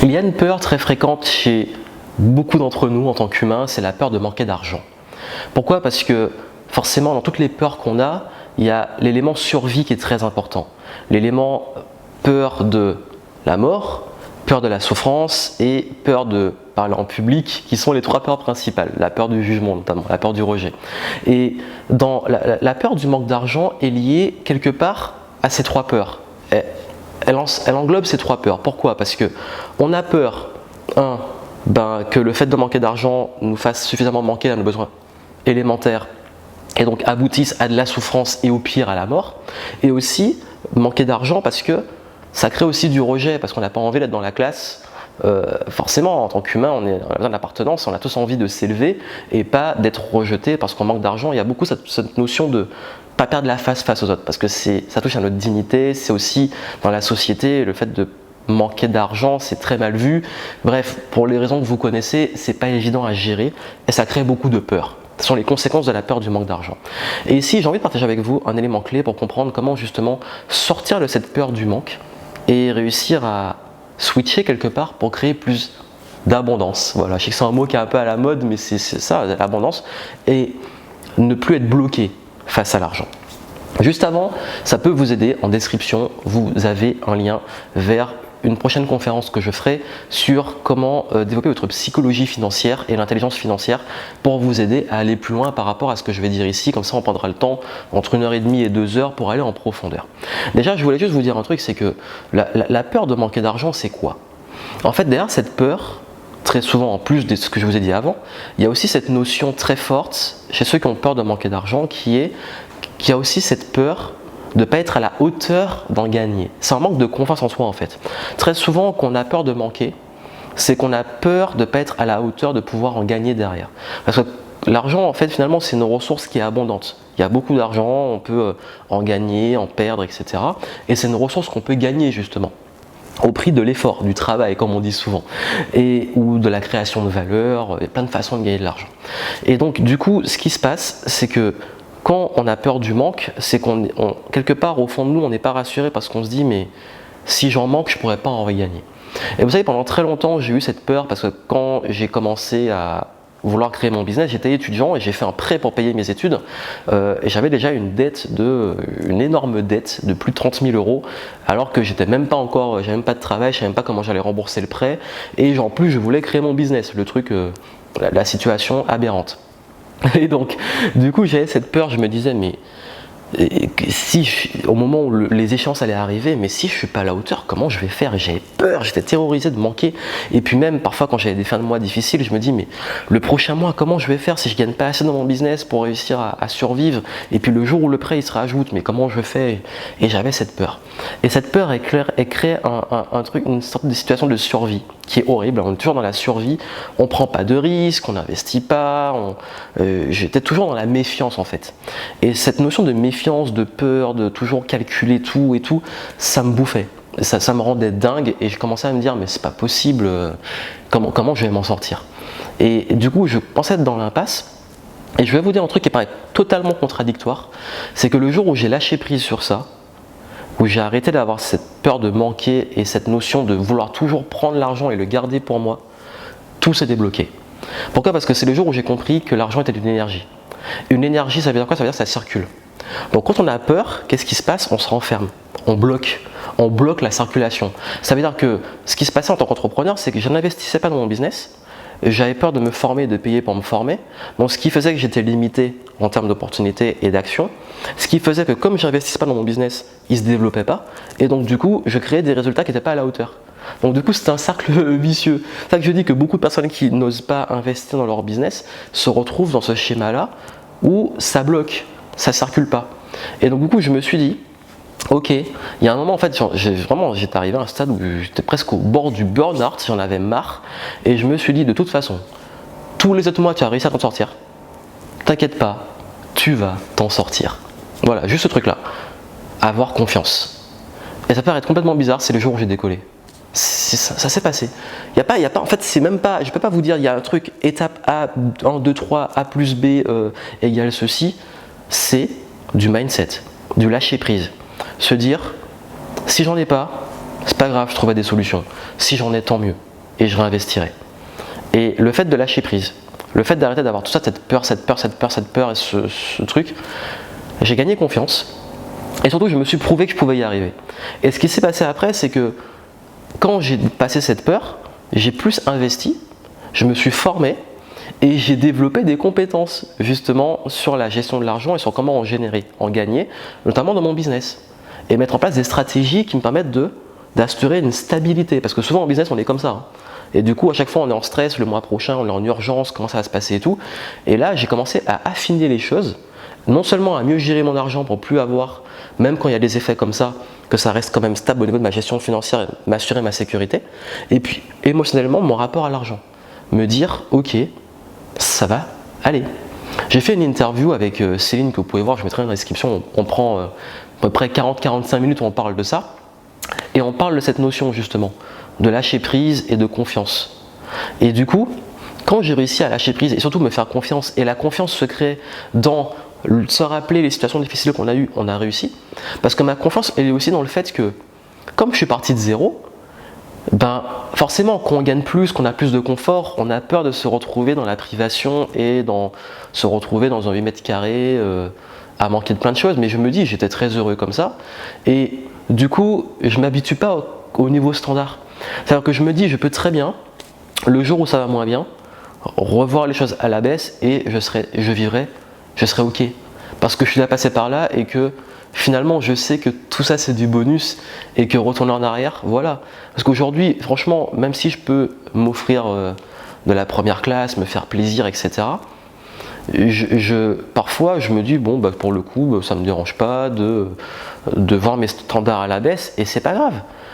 Il y a une peur très fréquente chez beaucoup d'entre nous en tant qu'humains, c'est la peur de manquer d'argent. Pourquoi? Parce que forcément, dans toutes les peurs qu'on a, il y a l'élément survie qui est très important. L'élément peur de la mort, peur de la souffrance et peur de parler en public, qui sont les trois peurs principales. La peur du jugement notamment, la peur du rejet. Et la peur du manque d'argent est liée quelque part à ces trois peurs. Elle englobe ces trois peurs. Pourquoi? Parce que on a peur, que le fait de manquer d'argent nous fasse suffisamment manquer à nos besoins élémentaires et donc aboutisse à de la souffrance et au pire à la mort. Et aussi manquer d'argent parce que ça crée aussi du rejet, parce qu'on n'a pas envie d'être dans la classe. Forcément, en tant qu'humain, on a besoin d'appartenance, on a tous envie de s'élever et pas d'être rejeté parce qu'on manque d'argent. Il y a beaucoup cette notion de pas perdre la face aux autres, parce que ça touche à notre dignité. C'est aussi dans la société, le fait de manquer d'argent, c'est très mal vu. Bref, pour les raisons que vous connaissez, c'est pas évident à gérer et ça crée beaucoup de peur. Ce sont les conséquences de la peur du manque d'argent. Et ici, j'ai envie de partager avec vous un élément clé pour comprendre comment justement sortir de cette peur du manque et réussir à switcher quelque part pour créer plus d'abondance. Voilà, je sais que c'est un mot qui est un peu à la mode, mais c'est ça, l'abondance, et ne plus être bloqué face à l'argent. Juste avant, ça peut vous aider. En description, vous avez un lien vers une prochaine conférence que je ferai sur comment développer votre psychologie financière et l'intelligence financière pour vous aider à aller plus loin par rapport à ce que je vais dire ici. Comme ça, on prendra le temps entre 1h30 et 2h pour aller en profondeur. Déjà, je voulais juste vous dire un truc, c'est que la peur de manquer d'argent, c'est quoi? En fait, derrière cette peur, très souvent en plus de ce que je vous ai dit avant, il y a aussi cette notion très forte chez ceux qui ont peur de manquer d'argent qui a aussi cette peur de ne pas être à la hauteur d'en gagner. C'est un manque de confiance en soi en fait. Très souvent, quand on a peur de manquer, c'est qu'on a peur de ne pas être à la hauteur de pouvoir en gagner derrière. Parce que l'argent, en fait, finalement, c'est une ressource qui est abondante. Il y a beaucoup d'argent, on peut en gagner, en perdre, etc. Et c'est une ressource qu'on peut gagner justement au prix de l'effort, du travail, comme on dit souvent, ou de la création de valeur. Il y a plein de façons de gagner de l'argent. Et donc, du coup, ce qui se passe, c'est que quand on a peur du manque, c'est quelque part au fond de nous, on n'est pas rassuré parce qu'on se dit mais si j'en manque, je ne pourrais pas en regagner. Et vous savez, pendant très longtemps, j'ai eu cette peur parce que quand j'ai commencé à vouloir créer mon business, j'étais étudiant et j'ai fait un prêt pour payer mes études et j'avais déjà une énorme dette de plus de 30 000 € alors que j'avais même pas de travail, je savais même pas comment j'allais rembourser le prêt et en plus je voulais créer mon business, le truc, la situation aberrante. Et donc, du coup, j'avais cette peur, je me disais, mais au moment où les échéances allaient arriver, mais si je ne suis pas à la hauteur, comment je vais faire? J'avais peur, j'étais terrorisé de manquer. Et puis même, parfois, quand j'avais des fins de mois difficiles, je me dis, mais le prochain mois, comment je vais faire si je ne gagne pas assez dans mon business pour réussir à survivre? Et puis le jour où le prêt il se rajoute, mais comment je fais? Et j'avais cette peur. Et cette peur, elle crée une sorte de situation de survie qui est horrible. On est toujours dans la survie, on ne prend pas de risques, on n'investit pas, j'étais toujours dans la méfiance en fait. Et cette notion de méfiance, de peur, de toujours calculer tout et tout, ça me bouffait. Ça me rendait dingue et je commençais à me dire mais c'est pas possible, comment je vais m'en sortir? Et du coup je pensais être dans l'impasse et je vais vous dire un truc qui paraît totalement contradictoire, c'est que le jour où j'ai lâché prise sur ça, où j'ai arrêté d'avoir cette peur de manquer et cette notion de vouloir toujours prendre l'argent et le garder pour moi, tout s'est débloqué. Pourquoi? Parce que c'est le jour où j'ai compris que l'argent était une énergie. Une énergie, ça veut dire quoi? Ça veut dire que ça circule. Donc quand on a peur, qu'est-ce qui se passe? On se renferme, on bloque la circulation. Ça veut dire que ce qui se passait en tant qu'entrepreneur, c'est que je n'investissais pas dans mon business, j'avais peur de me former, de payer pour me former, donc ce qui faisait que j'étais limité en termes d'opportunités et d'actions, ce qui faisait que comme je n'investissais pas dans mon business, il ne se développait pas, et donc du coup, je créais des résultats qui n'étaient pas à la hauteur. Donc du coup, c'est un cercle vicieux. C'est ça que je dis que beaucoup de personnes qui n'osent pas investir dans leur business se retrouvent dans ce schéma-là où ça bloque, ça ne circule pas. Et donc du coup, je me suis dit, ok, il y a un moment en fait, j'étais arrivé à un stade où j'étais presque au bord du burn-out, j'en avais marre, et je me suis dit de toute façon, tous les autres mois tu as réussi à t'en sortir, t'inquiète pas, tu vas t'en sortir. Voilà, juste ce truc-là, avoir confiance. Et ça peut paraître complètement bizarre, c'est le jour où j'ai décollé. Ça s'est passé. En fait, c'est même pas, je peux pas vous dire, il y a un truc, étape A, 1, 2, 3, A plus B égale ceci, c'est du mindset, du lâcher prise. Se dire, si j'en ai pas, c'est pas grave, je trouverai des solutions. Si j'en ai, tant mieux. et je réinvestirai. Et le fait de lâcher prise, le fait d'arrêter d'avoir tout ça, cette peur et ce truc, j'ai gagné confiance. Et surtout, je me suis prouvé que je pouvais y arriver. Et ce qui s'est passé après, c'est que quand j'ai passé cette peur, j'ai plus investi, je me suis formé et j'ai développé des compétences justement sur la gestion de l'argent et sur comment en générer, en gagner, notamment dans mon business. Et mettre en place des stratégies qui me permettent d'assurer une stabilité. Parce que souvent en business, on est comme ça. Hein. Et du coup, à chaque fois, on est en stress, le mois prochain, on est en urgence, comment ça va se passer et tout. Et là, j'ai commencé à affiner les choses, non seulement à mieux gérer mon argent pour plus avoir, même quand il y a des effets comme ça, que ça reste quand même stable au niveau de ma gestion financière et m'assurer ma sécurité. Et puis, émotionnellement, mon rapport à l'argent. Me dire, ok, ça va aller. J'ai fait une interview avec Céline que vous pouvez voir, je mettrai dans la description, on prend à peu près 40-45 minutes où on parle de ça. Et on parle de cette notion justement, de lâcher prise et de confiance. Et du coup, quand j'ai réussi à lâcher prise et surtout me faire confiance, et la confiance se crée dans se rappeler les situations difficiles qu'on a eues, on a réussi. Parce que ma confiance, elle est aussi dans le fait que, comme je suis parti de zéro, ben forcément, quand on gagne plus, qu'on a plus de confort, on a peur de se retrouver dans la privation et se retrouver dans un 8 mètres carrés à manquer de plein de choses. Mais je me dis, j'étais très heureux comme ça. Et du coup, je ne m'habitue pas au niveau standard. C'est-à-dire que je me dis, je peux très bien, le jour où ça va moins bien, revoir les choses à la baisse et je serai ok. Parce que je suis déjà passé par là et que finalement je sais que tout ça c'est du bonus et que retourner en arrière, voilà. Parce qu'aujourd'hui, franchement, même si je peux m'offrir de la première classe, me faire plaisir, etc., parfois je me dis, bon, bah, pour le coup, ça ne me dérange pas de voir mes standards à la baisse et c'est pas grave.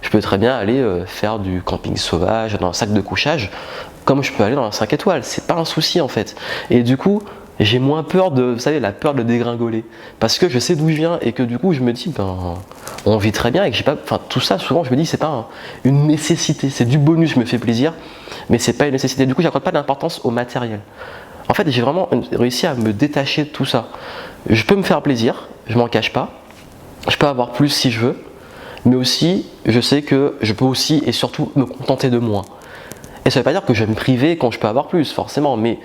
Je peux très bien aller faire du camping sauvage dans un sac de couchage comme je peux aller dans un 5 étoiles, c'est pas un souci en fait. Et du coup, j'ai moins peur vous savez, la peur de dégringoler. Parce que je sais d'où je viens et que du coup, je me dis, ben, on vit très bien et que j'ai pas. Enfin, tout ça, souvent, je me dis, c'est pas une nécessité, c'est du bonus, je me fais plaisir, mais c'est pas une nécessité. Du coup, j'accorde pas d'importance au matériel. En fait, j'ai vraiment réussi à me détacher de tout ça. Je peux me faire plaisir, je m'en cache pas. Je peux avoir plus si je veux, mais aussi, je sais que je peux aussi et surtout me contenter de moins. Et ça ne veut pas dire que je vais me priver quand je peux avoir plus, forcément, mais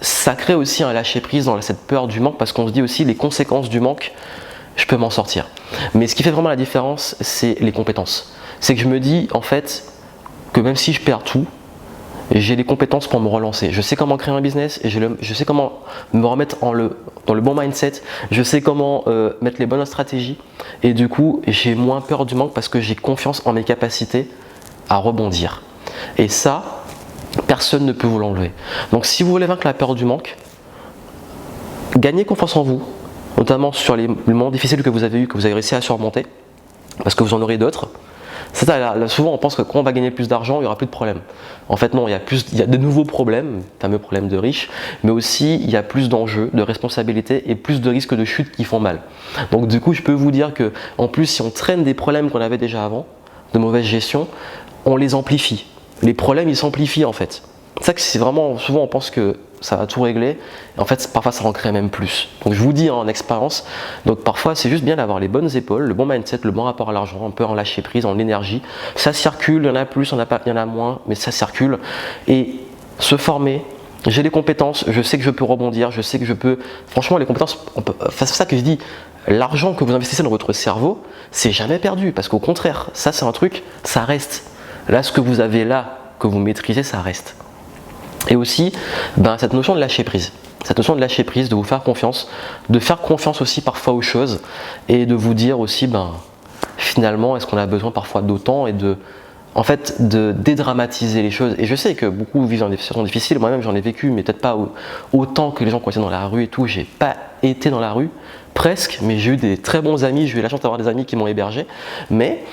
ça crée aussi un lâcher-prise dans cette peur du manque parce qu'on se dit aussi les conséquences du manque, je peux m'en sortir. Mais ce qui fait vraiment la différence, c'est les compétences. C'est que je me dis en fait que même si je perds tout, j'ai les compétences pour me relancer. Je sais comment créer un business et je sais comment me remettre dans le bon mindset. Je sais comment mettre les bonnes stratégies et du coup, j'ai moins peur du manque parce que j'ai confiance en mes capacités à rebondir. Et ça, personne ne peut vous l'enlever. Donc si vous voulez vaincre la peur du manque, gagnez confiance en vous, notamment sur les moments difficiles que vous avez eus, que vous avez réussi à surmonter, parce que vous en aurez d'autres. C'est ça, là, souvent on pense que quand on va gagner plus d'argent, il n'y aura plus de problèmes. En fait non, il y a de nouveaux problèmes, fameux problèmes de riches, mais aussi il y a plus d'enjeux, de responsabilités et plus de risques de chute qui font mal. Donc du coup je peux vous dire que en plus si on traîne des problèmes qu'on avait déjà avant, de mauvaise gestion, on les amplifie. Les problèmes ils s'amplifient en fait. C'est ça que c'est vraiment, souvent on pense que ça va tout régler, et en fait parfois ça en crée même plus. Donc je vous dis en expérience, donc parfois c'est juste bien d'avoir les bonnes épaules, le bon mindset, le bon rapport à l'argent, un peu en lâcher prise, en énergie. Ça circule, il y en a plus, il y en a moins, mais ça circule. Et se former, j'ai les compétences, je sais que je peux rebondir, je sais que je peux, franchement les compétences, c'est ça que je dis, l'argent que vous investissez dans votre cerveau, c'est jamais perdu, parce qu'au contraire, ça c'est un truc, ça reste. Là ce que vous avez là, que vous maîtrisez, ça reste. Et aussi, cette notion de lâcher prise. Cette notion de lâcher prise, de vous faire confiance, de faire confiance aussi parfois aux choses et de vous dire aussi, finalement, est-ce qu'on a besoin parfois d'autant et de dédramatiser les choses. Et je sais que beaucoup vivent dans des situations difficiles, moi-même j'en ai vécu, mais peut-être pas autant que les gens qui ont été dans la rue et tout. J'ai pas été dans la rue, presque, mais j'ai eu des très bons amis, j'ai eu la chance d'avoir des amis qui m'ont hébergé. Mais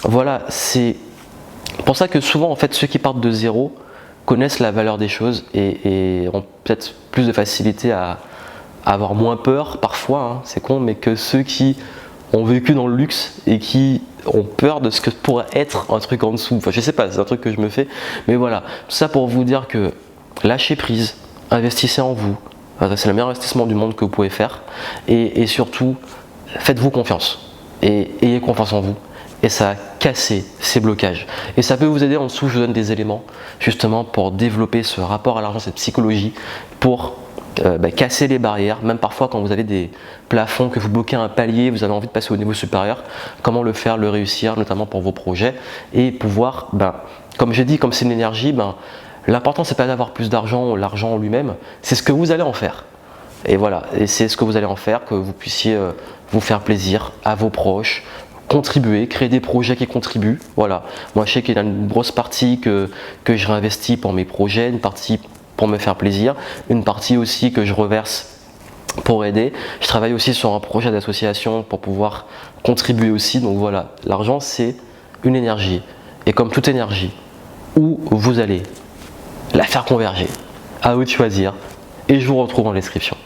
voilà, c'est pour ça que souvent, en fait, ceux qui partent de zéro connaissent la valeur des choses et ont peut-être plus de facilité à avoir moins peur parfois, hein, c'est con, mais que ceux qui ont vécu dans le luxe et qui ont peur de ce que pourrait être un truc en dessous. Enfin, je sais pas, c'est un truc que je me fais, mais voilà. Tout ça pour vous dire que lâchez prise, investissez en vous, c'est le meilleur investissement du monde que vous pouvez faire et surtout, faites-vous confiance et ayez confiance en vous et ça va casser ces blocages. Et ça peut vous aider. En dessous, je vous donne des éléments justement pour développer ce rapport à l'argent, cette psychologie, pour casser les barrières. Même parfois quand vous avez des plafonds, que vous bloquez un palier, vous avez envie de passer au niveau supérieur, comment le faire, le réussir, notamment pour vos projets, et pouvoir, comme j'ai dit, comme c'est une énergie, l'important c'est pas d'avoir plus d'argent ou l'argent en lui-même, c'est ce que vous allez en faire. Et voilà, et c'est ce que vous allez en faire, que vous puissiez vous faire plaisir à vos proches, contribuer, créer des projets qui contribuent. Voilà, moi je sais qu'il y a une grosse partie que je réinvestis pour mes projets, une partie pour me faire plaisir, une partie aussi que je reverse pour aider. Je travaille aussi sur un projet d'association pour pouvoir contribuer aussi. Donc voilà, l'argent c'est une énergie. Et comme toute énergie, où vous allez la faire converger, à vous de choisir. Et je vous retrouve en description.